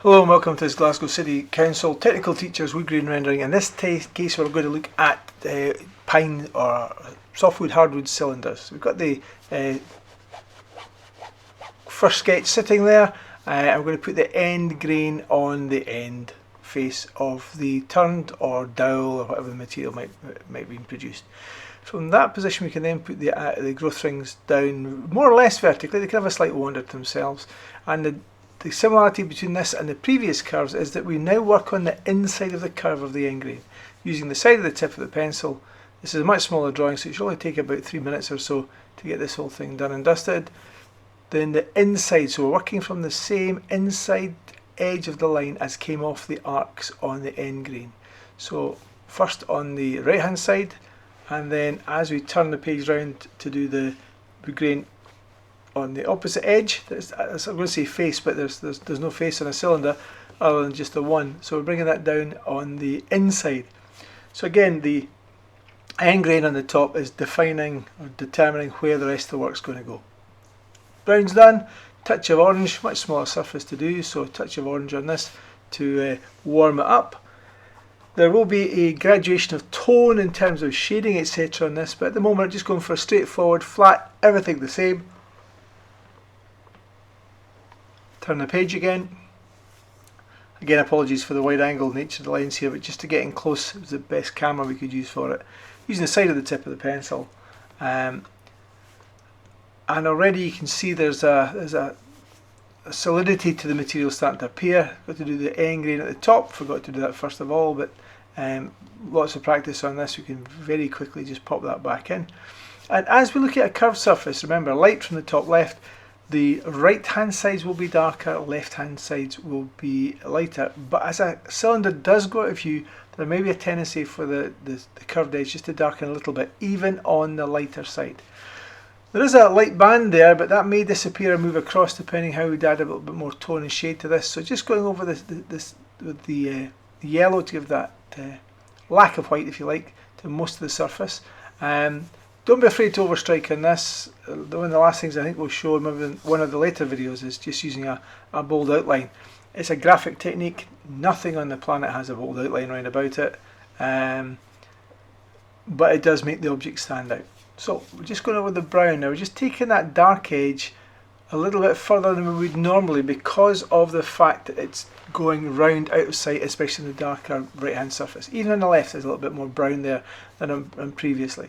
Hello and welcome to this Glasgow City Council Technical Teachers wood grain rendering. In this case we're going to look at pine or softwood hardwood cylinders. We've got the first sketch sitting there. I'm going to put the end grain on the end face of the turned or dowel or whatever the material might be produced. From that position we can then put the growth rings down more or less vertically. They can have a slight wander to themselves, and the similarity between this and the previous curves is that we now work on the inside of the curve of the end grain using the side of the tip of the pencil. This is a much smaller drawing, so it should only take about 3 minutes or so to get this whole thing done and dusted. Then the inside, so we're working from the same inside edge of the line as came off the arcs on the end grain. So first on the right hand side, and then as we turn the page round to do the grain on the opposite edge, I'm going to say face, but there's no face on a cylinder other than just the one, so we're bringing that down on the inside. So again, the end grain on the top is defining or determining where the rest of the work's going to go. Brown's done, touch of orange, much smaller surface to do, so a touch of orange on this to warm it up. There will be a graduation of tone in terms of shading etc on this, but at the moment I'm just going for a straightforward flat, everything the same. Turn the page again. Again, apologies for the wide angle nature of the lines here, but just to get in close, it was the best camera we could use for it. Using the side of the tip of the pencil. And already you can see there's a solidity to the material starting to appear. Got to do the end grain at the top, forgot to do that first of all, but lots of practice on this, we can very quickly just pop that back in. And as we look at a curved surface, remember light from the top left, the right hand sides will be darker, left hand sides will be lighter, but as a cylinder does go out of view, there may be a tendency for the curved edge just to darken a little bit, even on the lighter side. There is a light band there, but that may disappear and move across depending how we add a little bit more tone and shade to this. So just going over this with the yellow to give that lack of white, if you like, to most of the surface. Don't be afraid to overstrike on this. One of the last things I think we'll show in one of the later videos is just using a bold outline. It's a graphic technique. Nothing on the planet has a bold outline round about it, but it does make the object stand out. So we're just going over the brown now. We're just taking that dark edge a little bit further than we would normally because of the fact that it's going round out of sight, especially in the darker right hand surface. Even on the left there's a little bit more brown there than on previously.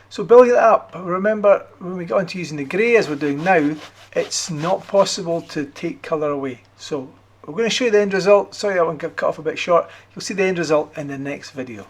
So building it up, remember when we got into using the grey as we're doing now, it's not possible to take colour away. So we're going to show you the end result. Sorry that one got cut off a bit short. You'll see the end result in the next video.